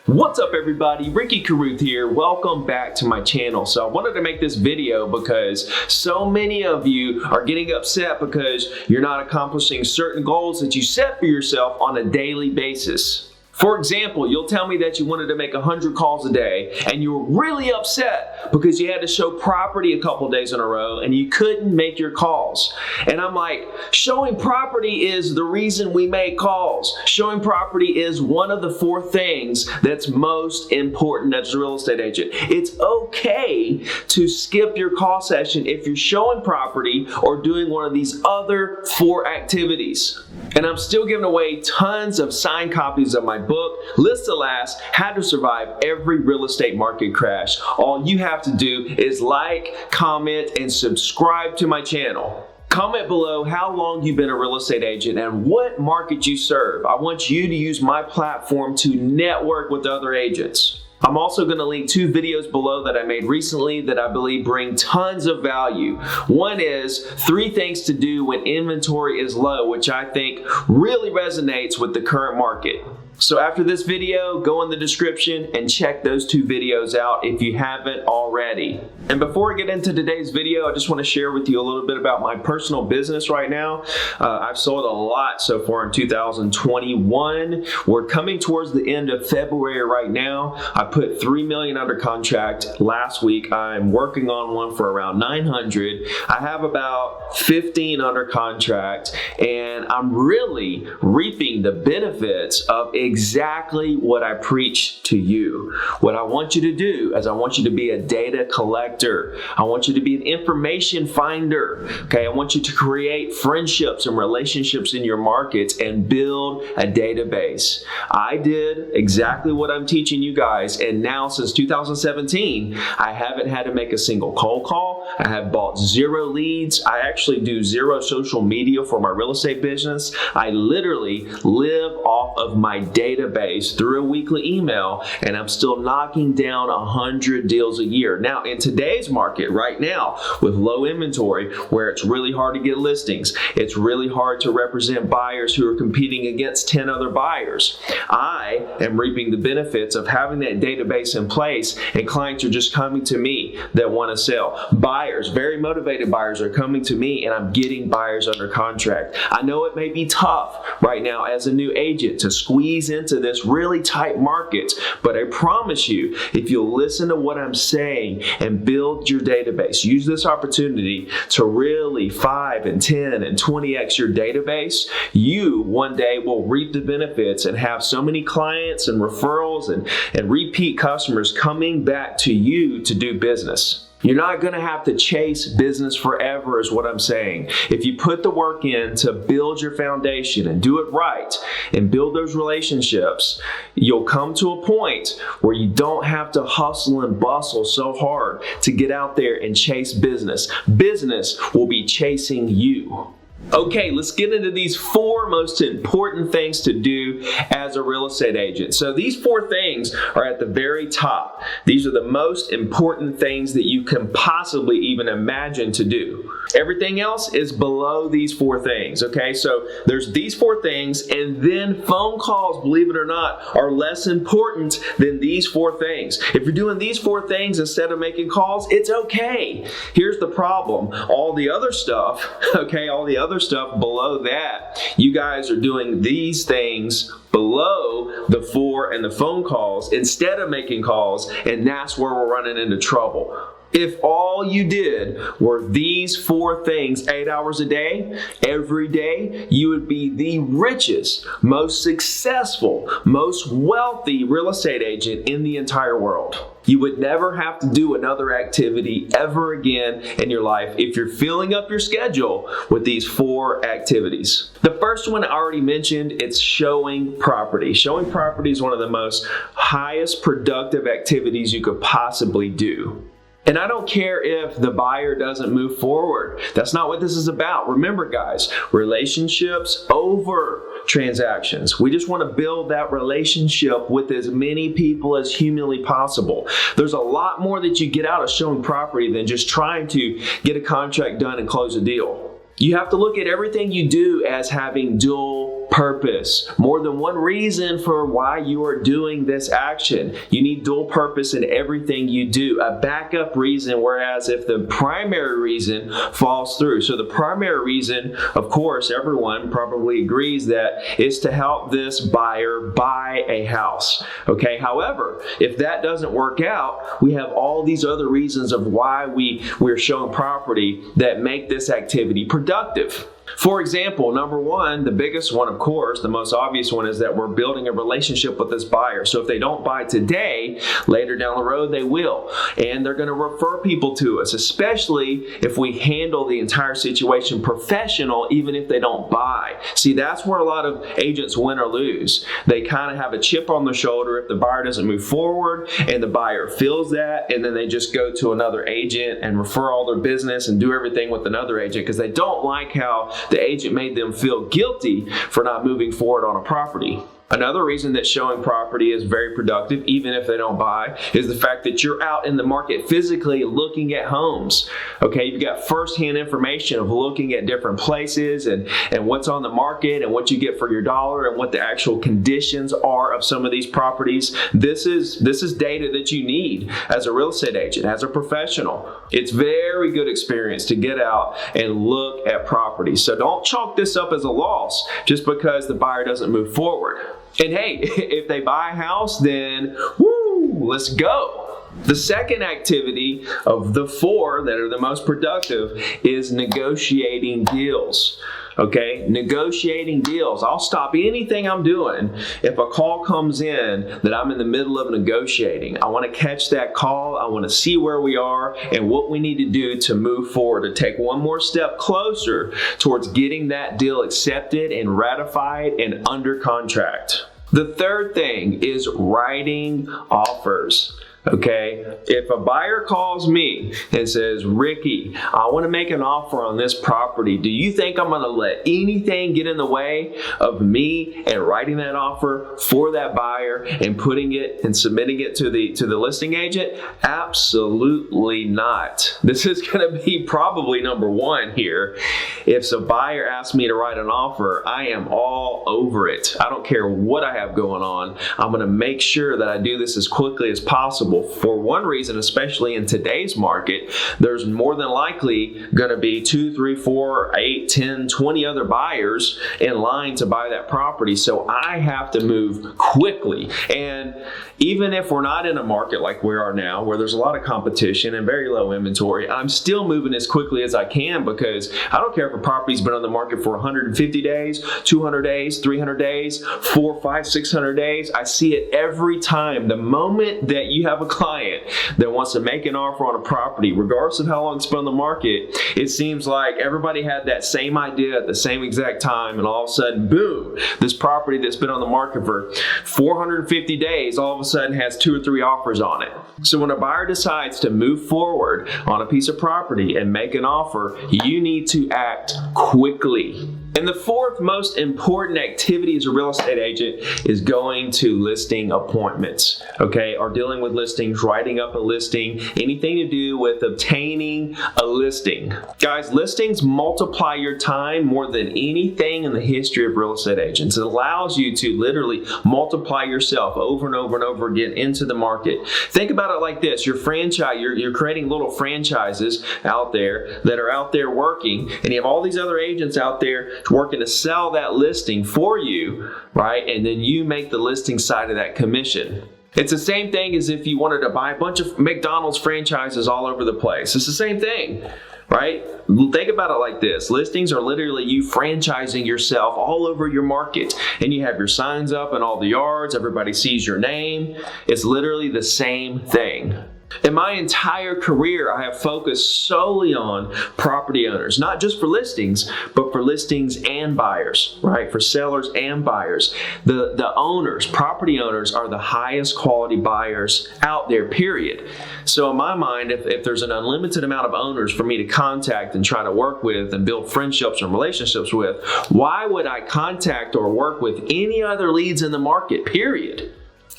What's up everybody, Ricky Carruth here. Welcome back to my channel. So I wanted to make this video because so many of you are getting upset because you're not accomplishing certain goals that you set for yourself on a daily basis. For example, you'll tell me that you wanted to make 100 calls a day and you were really upset because you had to show property a couple days in a row and you couldn't make your calls. And I'm like, showing property is the reason we make calls. Showing property is one of the 4 things that's most important as a real estate agent. It's okay to skip your call session if you're showing property or doing one of these other 4 activities. And I'm still giving away tons of signed copies of my book, List to Last: How to Survive Every Real Estate Market Crash. All you have to do is like, comment, and subscribe to my channel. Comment below how long you've been a real estate agent and what market you serve. I want you to use my platform to network with other agents. I'm also going to link 2 videos below that I made recently that I believe bring tons of value. One is 3 things to do when inventory is low, which I think really resonates with the current market. So after this video, go in the description and check those 2 videos out if you haven't already. And before I get into today's video, I just want to share with you a little bit about my personal business right now. I've sold a lot so far in 2021. We're coming towards the end of February right now. I put $3 million under contract last week. I'm working on one for around 900. I have about 15 under contract, and I'm really reaping the benefits of exactly what I preach to you. What I want you to do is I want you to be a data collector. I want you to be an information finder. Okay, I want you to create friendships and relationships in your markets and build a database. I did exactly what I'm teaching you guys, and now since 2017, I haven't had to make a single cold call. I have bought 0 leads. I actually do 0 social media for my real estate business. I literally live off of my database through a weekly email, and I'm still knocking down 100 deals a year. Now, in today's market right now, with low inventory, where it's really hard to get listings, it's really hard to represent buyers who are competing against 10 other buyers, I am reaping the benefits of having that database in place, and clients are just coming to me that want to sell. Buyers, very motivated buyers, are coming to me, and I'm getting buyers under contract. I know it may be tough right now as a new agent to squeeze into this really tight market, but I promise you, if you'll listen to what I'm saying and build your database, use this opportunity to really 5 and 10 and 20x your database, you one day will reap the benefits and have so many clients and referrals and repeat customers coming back to you to do business. You're not going to have to chase business forever is what I'm saying. If you put the work in to build your foundation and do it right and build those relationships, you'll come to a point where you don't have to hustle and bustle so hard to get out there and chase business. Business will be chasing you. Okay, let's get into these 4 most important things to do as a real estate agent. So these 4 things are at the very top. These are the most important things that you can possibly even imagine to do. Everything else is below these 4 things, okay? So there's these 4 things, and then phone calls, believe it or not, are less important than these 4 things. If you're doing these 4 things instead of making calls, it's okay. Here's the problem. All the other stuff, okay, all the other stuff below that, you guys are doing these things below the 4 and the phone calls instead of making calls, and that's where we're running into trouble. If all you did were these 4 things 8 hours a day, every day, you would be the richest, most successful, most wealthy real estate agent in the entire world. You would never have to do another activity ever again in your life if you're filling up your schedule with these 4 activities. The first one I already mentioned, it's showing property. Showing property is one of the most highest productive activities you could possibly do. And I don't care if the buyer doesn't move forward. That's not what this is about. Remember, guys, relationships over transactions. We just want to build that relationship with as many people as humanly possible. There's a lot more that you get out of showing property than just trying to get a contract done and close a deal. You have to look at everything you do as having dual purpose, more than one reason for why you are doing this action. You need dual purpose in everything you do, a backup reason, whereas if the primary reason falls through. So the primary reason, of course, everyone probably agrees that is to help this buyer buy a house. Okay, however, if that doesn't work out, we have all these other reasons of why we're showing property that make this activity productive. For example, number one, the biggest one, of course, the most obvious one, is that we're building a relationship with this buyer. So if they don't buy today, later down the road, they will. And they're going to refer people to us, especially if we handle the entire situation professional, even if they don't buy. See, that's where a lot of agents win or lose. They kind of have a chip on their shoulder if the buyer doesn't move forward, and the buyer feels that, and then they just go to another agent and refer all their business and do everything with another agent because they don't like how the agent made them feel guilty for not moving forward on a property. Another reason that showing property is very productive, even if they don't buy, is the fact that you're out in the market physically looking at homes. Okay, you've got firsthand information of looking at different places and what's on the market and what you get for your dollar and what the actual conditions are of some of these properties. This is data that you need as a real estate agent, as a professional. It's very good experience to get out and look at properties. So don't chalk this up as a loss just because the buyer doesn't move forward. And hey, if they buy a house, then woo, let's go. The second activity of the four that are the most productive is negotiating deals. Okay, negotiating deals. I'll stop anything I'm doing if a call comes in that I'm in the middle of negotiating. I want to catch that call. I want to see where we are and what we need to do to move forward, to take one more step closer towards getting that deal accepted and ratified and under contract. The third thing is writing offers. Okay, if a buyer calls me and says, Ricky, I want to make an offer on this property, do you think I'm going to let anything get in the way of me and writing that offer for that buyer and putting it and submitting it to the listing agent? Absolutely not. This is going to be probably number one here. If a buyer asks me to write an offer, I am all over it. I don't care what I have going on. I'm going to make sure that I do this as quickly as possible. For one reason, especially in today's market, there's more than likely going to be 2, 3, 4, 8, 10, 20 other buyers in line to buy that property. So I have to move quickly. And even if we're not in a market like we are now, where there's a lot of competition and very low inventory, I'm still moving as quickly as I can because I don't care if a property's been on the market for 150 days, 200 days, 300 days, 400, 500, 600 days. I see it every time. The moment that you have a client that wants to make an offer on a property, regardless of how long it's been on the market, it seems like everybody had that same idea at the same exact time, and all of a sudden, boom, this property that's been on the market for 450 days all of a sudden has 2 or 3 offers on it. So when a buyer decides to move forward on a piece of property and make an offer, you need to act quickly. And the fourth most important activity as a real estate agent is going to listing appointments, okay, or dealing with listings, writing up a listing, anything to do with obtaining a listing. Guys, listings multiply your time more than anything in the history of real estate agents. It allows you to literally multiply yourself over and over and over again into the market. Think about it like this. Your franchise, you're creating little franchises out there that are out there working, and you have all these other agents out there working to sell that listing for you, right? And then you make the listing side of that commission. It's the same thing as if you wanted to buy a bunch of McDonald's franchises all over the place. It's the same thing, right? Think about it like this. Listings are literally you franchising yourself all over your market, and you have your signs up in all the yards. Everybody sees your name. It's literally the same thing. In my entire career, I have focused solely on property owners, not just for listings, but for listings and buyers, right? For sellers and buyers. The owners, property owners, are the highest quality buyers out there, period. So in my mind, if there's an unlimited amount of owners for me to contact and try to work with and build friendships and relationships with, why would I contact or work with any other leads in the market, period?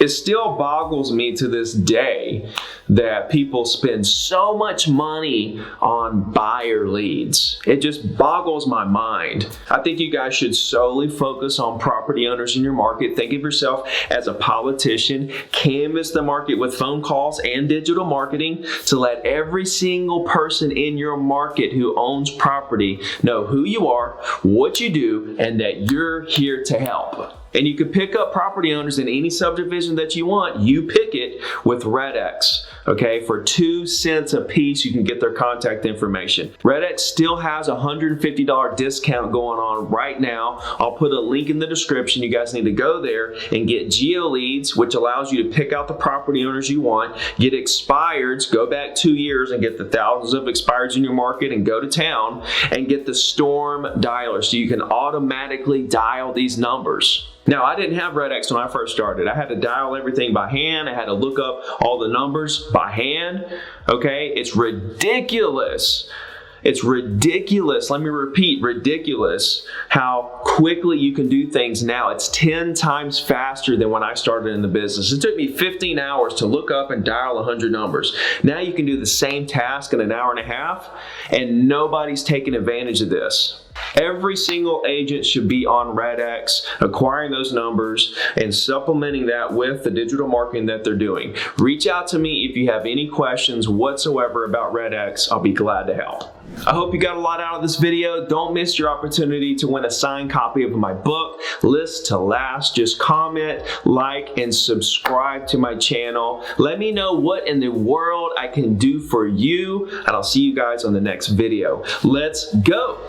It still boggles me to this day that people spend so much money on buyer leads. It just boggles my mind. I think you guys should solely focus on property owners in your market. Think of yourself as a politician. Canvass the market with phone calls and digital marketing to let every single person in your market who owns property know who you are, what you do, and that you're here to help. And you can pick up property owners in any subdivision that you want. You pick it with Red-X. Okay, for 2 cents a piece, you can get their contact information. Red-X still has a $150 discount going on right now. I'll put a link in the description. You guys need to go there and get Geo Leads, which allows you to pick out the property owners you want, get expireds, go back 2 years and get the thousands of expireds in your market and go to town, and get the Storm Dialer so you can automatically dial these numbers. Now, I didn't have Red-X when I first started. I had to dial everything by hand. I had to look up all the numbers by hand. Okay, it's ridiculous. It's ridiculous. Let me repeat, ridiculous how quickly you can do things now. It's 10 times faster than when I started in the business. It took me 15 hours to look up and dial 100 numbers. Now you can do the same task in an hour and a half, and nobody's taking advantage of this. Every single agent should be on Red-X, acquiring those numbers and supplementing that with the digital marketing that they're doing. Reach out to me if you have any questions whatsoever about Red-X. I'll be glad to help. I hope you got a lot out of this video. Don't miss your opportunity to win a signed copy of my book, List to Last. Just comment, like, and subscribe to my channel. Let me know what in the world I can do for you, and I'll see you guys on the next video. Let's go.